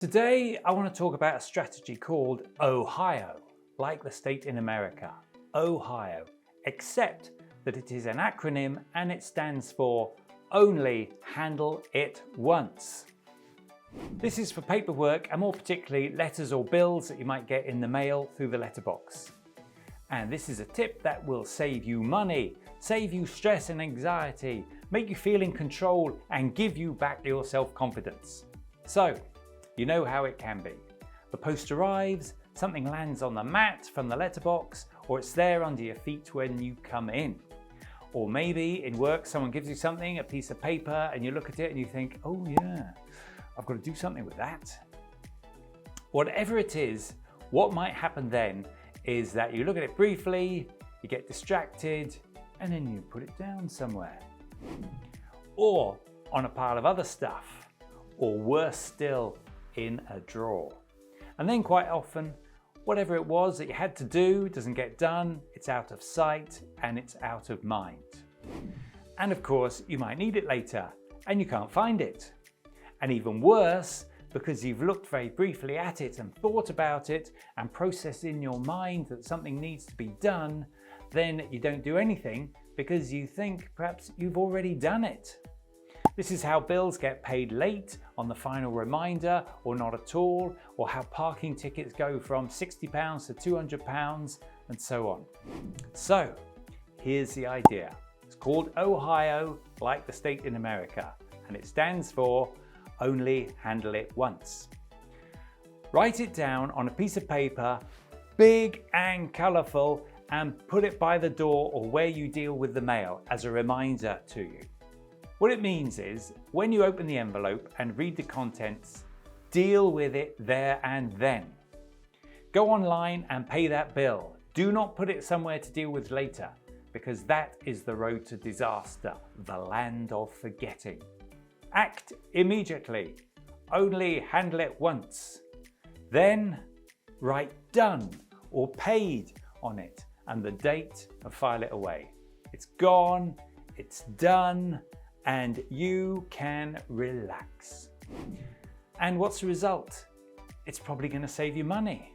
Today, I want to talk about a strategy called O.H.I.O, like the state in America, O.H.I.O, except that it is an acronym and it stands for Only Handle It Once. This is for paperwork and more particularly letters or bills that you might get in the mail through the letterbox. And this is a tip that will save you money, save you stress and anxiety, make you feel in control and give you back your self-confidence. So, you know how it can be. The post arrives, something lands on the mat from the letterbox, or it's there under your feet when you come in. Or maybe in work someone gives you something, a piece of paper, and you look at it and you think, oh yeah, I've got to do something with that. Whatever it is, what might happen then is that you look at it briefly, you get distracted, and then you put it down somewhere. Or on a pile of other stuff, or worse still, in a drawer. And then quite often, whatever it was that you had to do doesn't get done, it's out of sight and it's out of mind. And of course, you might need it later and you can't find it. And even worse, because you've looked very briefly at it and thought about it and processed in your mind that something needs to be done, then you don't do anything because you think perhaps you've already done it. This is how bills get paid late on the final reminder or not at all, or how parking tickets go from £60 to £200 and so on. So here's the idea. It's called O.H.I.O, like the state in America, and it stands for Only Handle It Once. Write it down on a piece of paper, big and colourful, and put it by the door or where you deal with the mail as a reminder to you. What it means is, when you open the envelope and read the contents, deal with it there and then. Go online and pay that bill. Do not put it somewhere to deal with later, because that is the road to disaster, the land of forgetting. Act immediately. Only handle it once. Then write done or paid on it and the date and file it away. It's gone, it's done, and you can relax. And what's the result? It's probably going to save you money.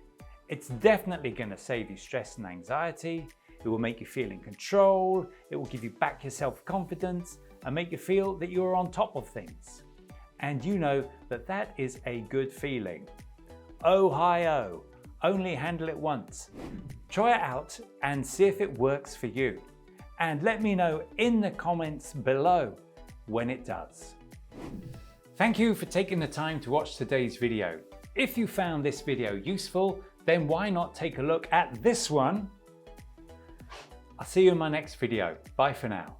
It's definitely going to save you stress and anxiety. It will make you feel in control. It will give you back your self-confidence and make you feel that you're on top of things. And you know that that is a good feeling. O.H.I.O, only handle it once. Try it out and see if it works for you. And let me know in the comments below when it does. Thank you for taking the time to watch today's video. If you found this video useful, then why not take a look at this one? I'll see you in my next video. Bye for now.